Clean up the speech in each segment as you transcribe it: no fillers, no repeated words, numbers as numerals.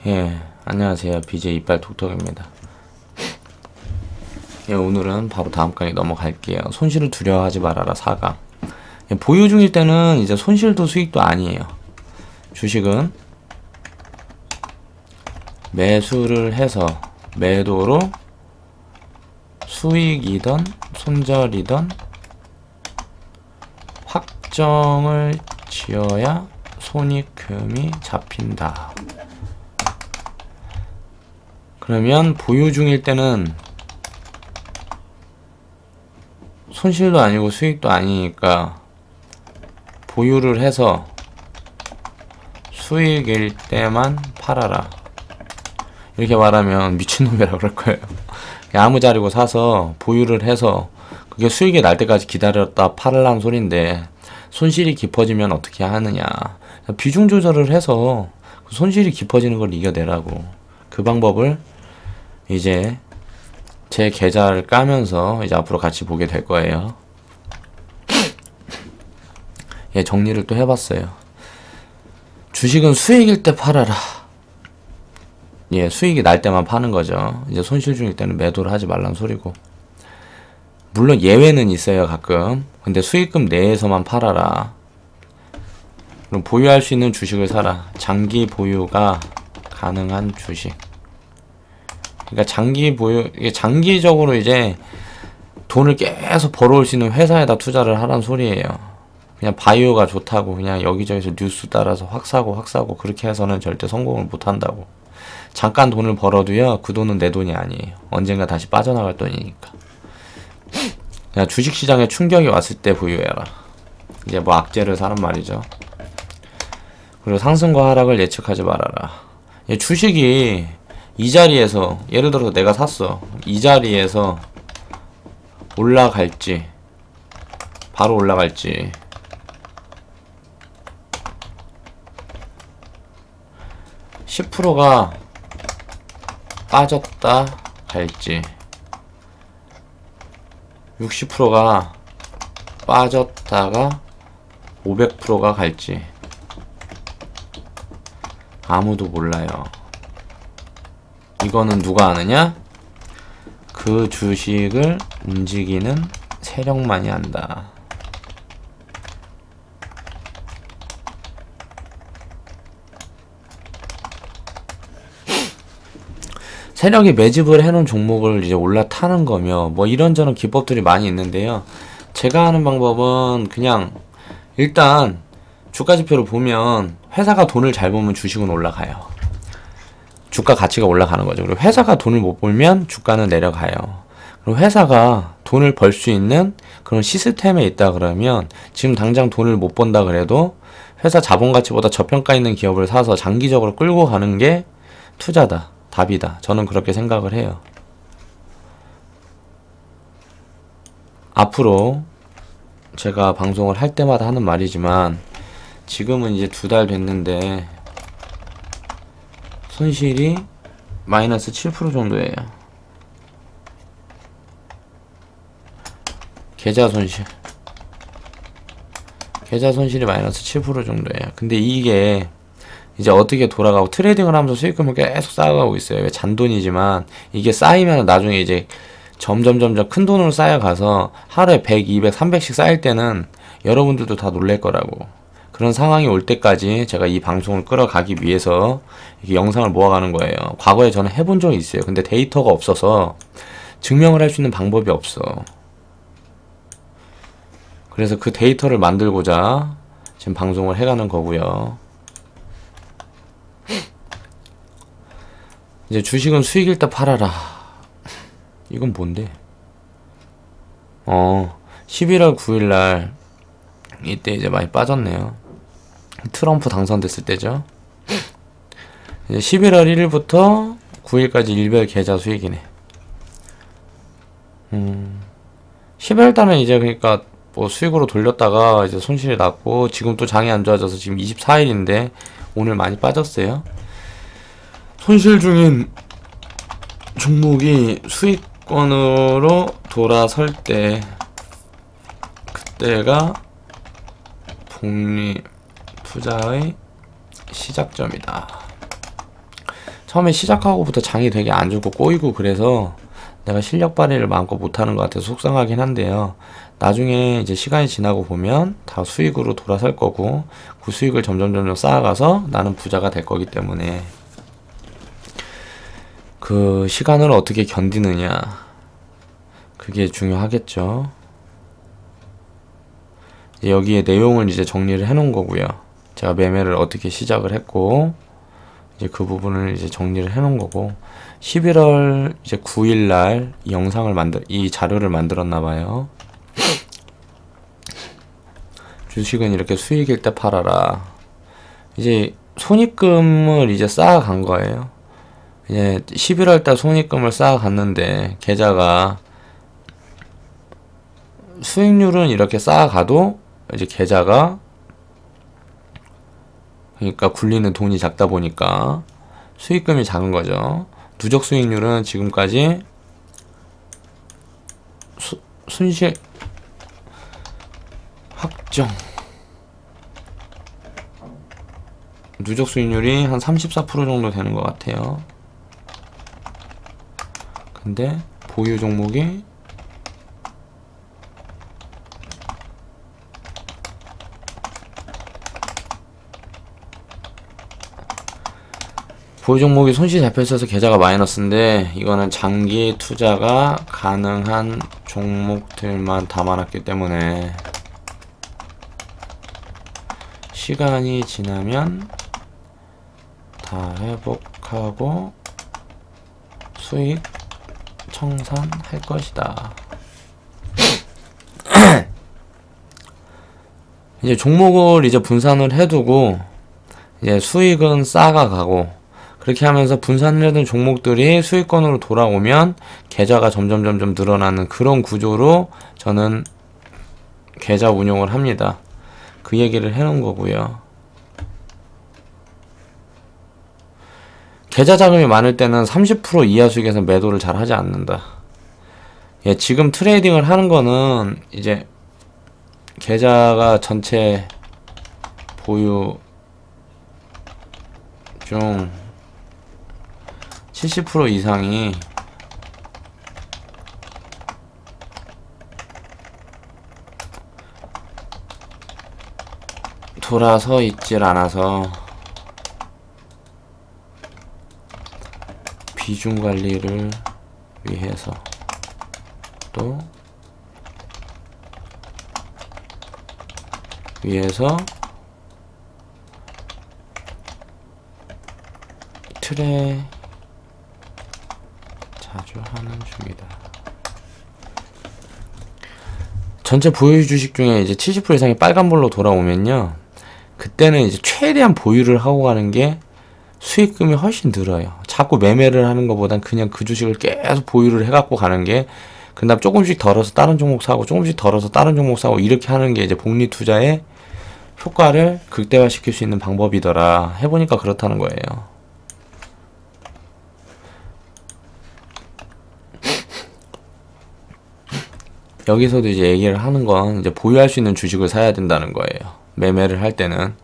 예, 안녕하세요. BJ 이빨 톡톡입니다. 예, 오늘은 바로 다음 강의 넘어갈게요. 손실을 두려워하지 말아라 4강. 예, 보유 중일 때는 이제 손실도 수익도 아니에요. 주식은 매수를 해서 매도로 수익이든 손절이든 확정을 지어야 손익금이 잡힌다. 그러면 보유 중일 때는 손실도 아니고 수익도 아니니까 보유를 해서 수익일 때만 팔아라. 이렇게 말하면 미친놈이라 그럴 거예요. 아무 자리고 사서 보유를 해서 그게 수익이 날 때까지 기다렸다 팔으란 소린데 손실이 깊어지면 어떻게 하느냐. 비중 조절을 해서 손실이 깊어지는 걸 이겨내라고. 그 방법을 이제 제 계좌를 까면서 이제 앞으로 같이 보게 될 거예요. 예, 정리를 또 해봤어요. 주식은 수익일 때 팔아라. 예, 수익이 날 때만 파는 거죠. 이제 손실 중일 때는 매도를 하지 말란 소리고. 물론 예외는 있어요, 가끔. 근데 수익금 내에서만 팔아라. 그럼 보유할 수 있는 주식을 사라. 장기 보유가 가능한 주식. 그러니까 장기 보유, 이게 장기적으로 이제 돈을 계속 벌어올 수 있는 회사에다 투자를 하란 소리예요. 그냥 바이오가 좋다고 그냥 여기저기서 뉴스 따라서 확 사고 그렇게 해서는 절대 성공을 못 한다고. 잠깐 돈을 벌어도요, 그 돈은 내 돈이 아니에요. 언젠가 다시 빠져나갈 돈이니까. 그냥 주식시장에 충격이 왔을 때 보유해라. 이제 뭐 악재를 사란 말이죠. 그리고 상승과 하락을 예측하지 말아라. 주식이 이 자리에서, 예를 들어서 내가 샀어. 이 자리에서 올라갈지, 바로 올라갈지, (10%가) 빠졌다 갈지, 60%가 빠졌다가 500%가 갈지 아무도 몰라요. 이거는 누가 아느냐? 그 주식을 움직이는 세력만이 안다. 세력이 매집을 해놓은 종목을 이제 올라타는 거며 뭐 이런저런 기법들이 많이 있는데요. 제가 하는 방법은 그냥 일단 주가지표를 보면 회사가 돈을 잘 벌면 주식은 올라가요. 주가 가치가 올라가는 거죠. 그리고 회사가 돈을 못 벌면 주가는 내려가요. 그리고 회사가 돈을 벌 수 있는 그런 시스템에 있다 그러면 지금 당장 돈을 못 번다 그래도 회사 자본 가치보다 저평가 있는 기업을 사서 장기적으로 끌고 가는 게 투자다. 답이다. 저는 그렇게 생각을 해요. 앞으로 제가 방송을 할 때마다 하는 말이지만 지금은 이제 2달 됐는데 손실이 마이너스 7% 정도예요. 계좌 손실이 마이너스 7% 정도예요. 근데 이게 이제 어떻게 돌아가고 트레이딩을 하면서 수익금을 계속 쌓아가고 있어요. 왜 잔돈이지만 이게 쌓이면 나중에 이제 점점 큰 돈으로 쌓여가서 하루에 100, 200, 300씩 쌓일 때는 여러분들도 다 놀랄 거라고. 그런 상황이 올 때까지 제가 이 방송을 끌어가기 위해서 이렇게 영상을 모아가는 거예요. 과거에 저는 해본 적이 있어요. 근데 데이터가 없어서 증명을 할 수 있는 방법이 없어. 그래서 그 데이터를 만들고자 지금 방송을 해가는 거고요. 이제 주식은 수익일 때 팔아라. 이건 뭔데? 11월 9일날 이때 이제 많이 빠졌네요. 트럼프 당선됐을 때죠. 이제 11월 1일부터 9일까지 일별 계좌 수익이네. 12월달은 이제 그러니까 뭐 수익으로 돌렸다가 이제 손실이 났고 지금 또 장이 안 좋아져서 지금 24일인데 오늘 많이 빠졌어요. 손실 중인 종목이 수익권으로 돌아설 때 그때가 복리 투자의 시작점이다. 처음에 시작하고부터 장이 되게 안 좋고 꼬이고 그래서 내가 실력 발휘를 마음껏 못하는 것 같아서 속상하긴 한데요. 나중에 이제 시간이 지나고 보면 다 수익으로 돌아설 거고 그 수익을 점점 쌓아가서 나는 부자가 될 거기 때문에 그 시간을 어떻게 견디느냐 그게 중요하겠죠. 이제 여기에 내용을 이제 정리를 해 놓은 거고요. 제가 매매를 어떻게 시작을 했고 이제 그 부분을 이제 정리를 해 놓은 거고 11월 이제 9일 날 이 자료를 만들었나 봐요. 주식은 이렇게 수익일 때 팔아라. 이제 손익금을 이제 쌓아간 거예요. 이제 11월 달 손익금을 쌓아갔는데 계좌가 수익률은 이렇게 쌓아가도 이제 계좌가 그러니까 굴리는 돈이 작다 보니까 수익금이 작은 거죠. 누적 수익률은 지금까지 순실 확정 누적 수익률이 한 34% 정도 되는 것 같아요. 근데 보유 종목이 손실 잡혀있어서 계좌가 마이너스인데 이거는 장기 투자가 가능한 종목들만 담아놨기 때문에 시간이 지나면 다 회복하고 수익 청산할 것이다. 이제 종목을 이제 분산을 해두고 이제 수익은 쌓아가고 그렇게 하면서 분산을 해둔 종목들이 수익권으로 돌아오면 계좌가 점점 늘어나는 그런 구조로 저는 계좌 운용을 합니다. 그 얘기를 해놓은 거고요. 계좌 자금이 많을 때는 30% 이하 수익에서 매도를 잘 하지 않는다. 예, 지금 트레이딩을 하는 거는 이제 계좌가 전체 보유 중 70% 이상이 돌아서 있질 않아서 비중 관리를 위해서 또 트레 자주 하는 중이다. 전체 보유 주식 중에 이제 70% 이상이 빨간불로 돌아오면요. 그때는 이제 최대한 보유를 하고 가는 게 수익금이 훨씬 늘어요. 자꾸 매매를 하는 것보단 그냥 그 주식을 계속 보유를 해갖고 가는 게 그 다음 조금씩 덜어서 다른 종목 사고 조금씩 덜어서 다른 종목 사고 이렇게 하는 게 이제 복리 투자의 효과를 극대화시킬 수 있는 방법이더라. 해보니까 그렇다는 거예요. 여기서도 이제 얘기를 하는 건 이제 보유할 수 있는 주식을 사야 된다는 거예요. 매매를 할 때는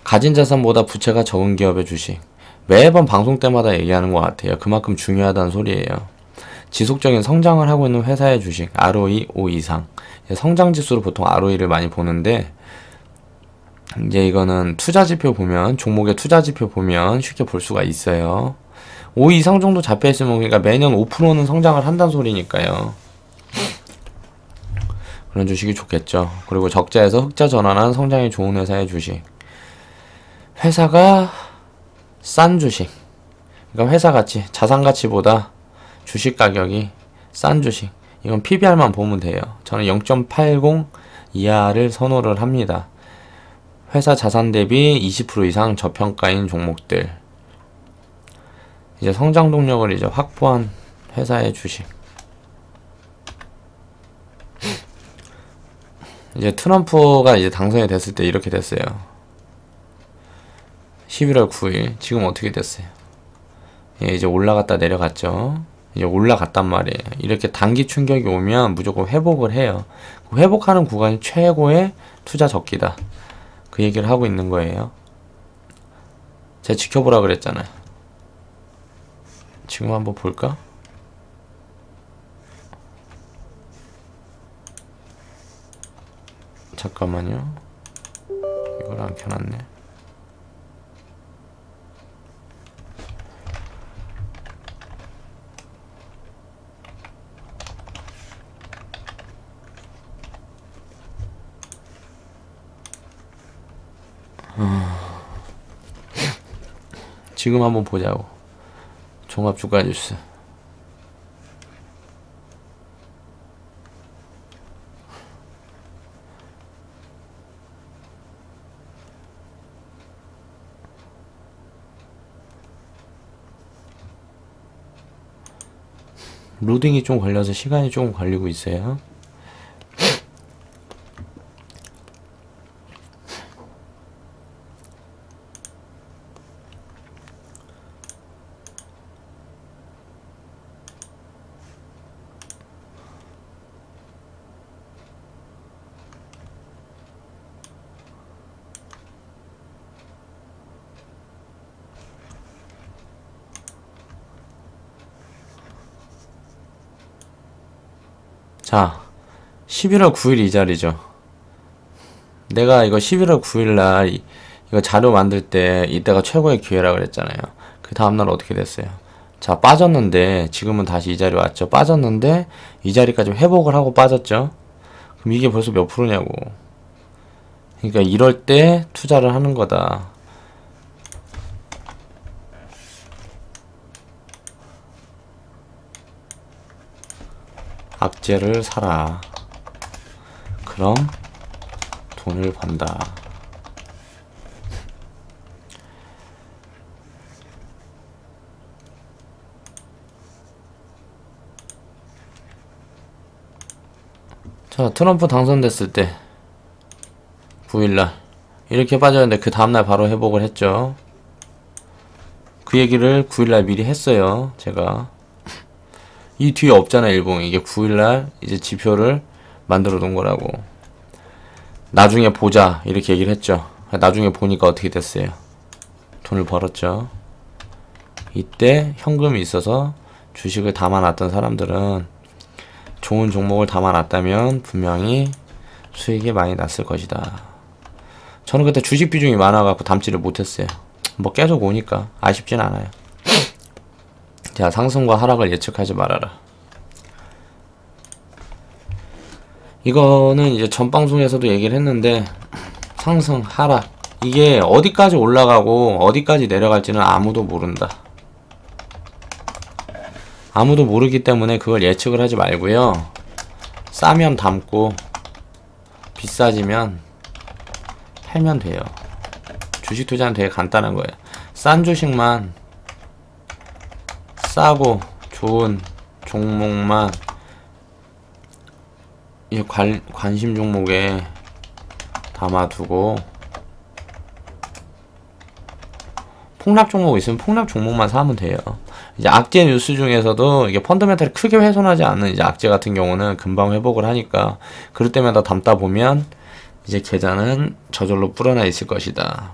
가진 자산보다 부채가 적은 기업의 주식. 매번 방송 때마다 얘기하는 것 같아요. 그만큼 중요하다는 소리예요. 지속적인 성장을 하고 있는 회사의 주식 ROE 5 이상. 성장 지수로 보통 ROE를 많이 보는데 이제 이거는 투자 지표 보면 종목의 투자 지표 보면 쉽게 볼 수가 있어요. 5 이상 정도 잡혀 있으면 그러니까 매년 5%는 성장을 한다는 소리니까요. 그런 주식이 좋겠죠. 그리고 적자에서 흑자 전환한 성장이 좋은 회사의 주식. 회사가 싼 주식. 그러니까 회사 가치, 자산 가치보다 주식 가격이 싼 주식. 이건 PBR만 보면 돼요. 저는 0.80 이하를 선호를 합니다. 회사 자산 대비 20% 이상 저평가인 종목들. 이제 성장 동력을 이제 확보한 회사의 주식. 이제 트럼프가 이제 당선이 됐을 때 이렇게 됐어요. 11월 9일. 지금 어떻게 됐어요? 예, 이제 올라갔다 내려갔죠. 이제 올라갔단 말이에요. 이렇게 단기 충격이 오면 무조건 회복을 해요. 회복하는 구간이 최고의 투자 적기다. 그 얘기를 하고 있는 거예요. 제가 지켜보라 그랬잖아요. 지금 한번 볼까? 잠깐만요. 이걸 안 켜놨네. 지금 한번 보자고. 종합주가 뉴스. 로딩이 좀 걸려서 시간이 조금 걸리고 있어요. 자, 11월 9일 이 자리죠. 내가 이거 11월 9일날 이거 자료 만들 때 이때가 최고의 기회라 그랬잖아요. 그 다음날 어떻게 됐어요? 자, 빠졌는데 지금은 다시 이 자리 왔죠. 빠졌는데 이 자리까지 회복을 하고 빠졌죠. 그럼 이게 벌써 몇 프로냐고. 그러니까 이럴 때 투자를 하는 거다. 악재를 사라. 그럼 돈을 번다. 자, 트럼프 당선됐을 때 9일날 이렇게 빠졌는데 그 다음날 바로 회복을 했죠. 그 얘기를 9일날 미리 했어요. 제가 이 뒤에 없잖아. 일봉. 이게 9일날 이제 지표를 만들어 놓은 거라고. 나중에 보자 이렇게 얘기를 했죠. 나중에 보니까 어떻게 됐어요? 돈을 벌었죠. 이때 현금이 있어서 주식을 담아놨던 사람들은 좋은 종목을 담아놨다면 분명히 수익이 많이 났을 것이다. 저는 그때 주식 비중이 많아갖고 담지를 못했어요. 뭐 계속 오니까 아쉽진 않아요. 자, 상승과 하락을 예측하지 말아라. 이거는 이제 전 방송에서도 얘기를 했는데 상승, 하락 이게 어디까지 올라가고 어디까지 내려갈지는 아무도 모른다. 아무도 모르기 때문에 그걸 예측을 하지 말고요. 싸면 담고 비싸지면 팔면 돼요. 주식 투자는 되게 간단한 거예요. 싼 주식만 싸고 좋은 종목만 이 관심 종목에 담아두고 폭락 종목 있으면 폭락 종목만 사면 돼요. 이제 악재 뉴스 중에서도 이게 펀더멘탈이 크게 훼손하지 않는 이제 악재 같은 경우는 금방 회복을 하니까 그럴 때마다 담다 보면 이제 계좌는 저절로 불어나 있을 것이다.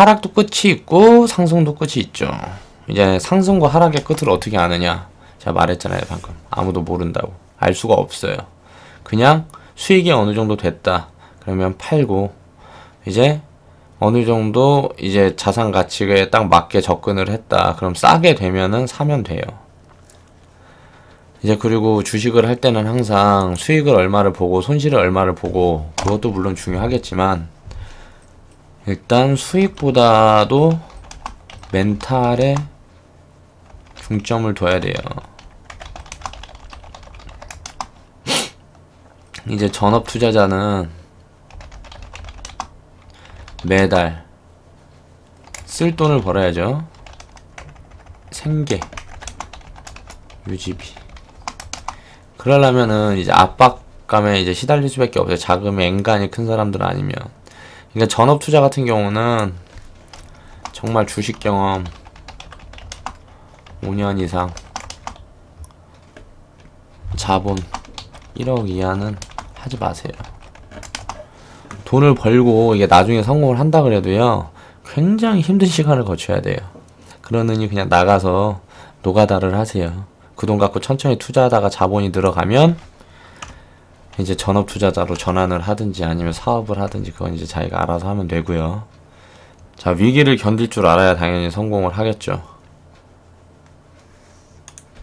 하락도 끝이 있고 상승도 끝이 있죠. 이제 상승과 하락의 끝을 어떻게 아느냐. 제가 말했잖아요 방금. 아무도 모른다고. 알 수가 없어요. 그냥 수익이 어느 정도 됐다. 그러면 팔고 이제 어느 정도 이제 자산 가치에 딱 맞게 접근을 했다. 그럼 싸게 되면은 사면 돼요. 이제 그리고 주식을 할 때는 항상 수익을 얼마를 보고 손실을 얼마를 보고 그것도 물론 중요하겠지만 일단 수익보다도 멘탈에 중점을 둬야 돼요. 이제 전업 투자자는 매달 쓸 돈을 벌어야죠. 생계, 유지비. 그러려면은 이제 압박감에 이제 시달릴 수밖에 없어요. 자금의 앵간히 큰 사람들 아니면. 그러니까 전업 투자 같은 경우는 정말 주식 경험 5년 이상 자본 1억 이하는 하지 마세요. 돈을 벌고 이게 나중에 성공을 한다 그래도요 굉장히 힘든 시간을 거쳐야 돼요. 그러느니 그냥 나가서 노가다를 하세요. 그 돈 갖고 천천히 투자하다가 자본이 늘어가면 이제 전업 투자자로 전환을 하든지 아니면 사업을 하든지 그건 이제 자기가 알아서 하면 되고요. 자, 위기를 견딜 줄 알아야 당연히 성공을 하겠죠.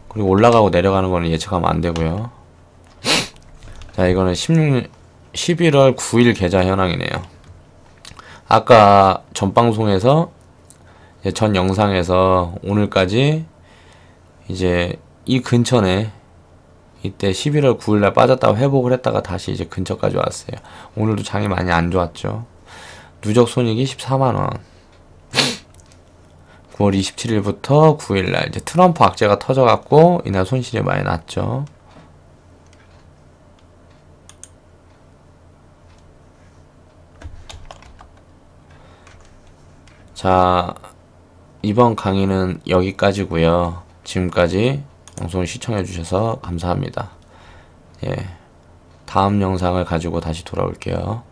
그리고 올라가고 내려가는 거는 예측하면 안 되고요. 자, 이거는 11월 9일 계좌 현황이네요. 아까 전 방송에서 전 영상에서 오늘까지 이제 이 근처네, 이때 11월 9일날 빠졌다가 회복을 했다가 다시 이제 근처까지 왔어요. 오늘도 장이 많이 안 좋았죠. 누적 손익이 14만원. 9월 27일부터 9일날 이제 트럼프 악재가 터져갖고 이날 손실이 많이 났죠. 자, 이번 강의는 여기까지고요. 지금까지 방송을 시청해주셔서 감사합니다. 예, 다음 영상을 가지고 다시 돌아올게요.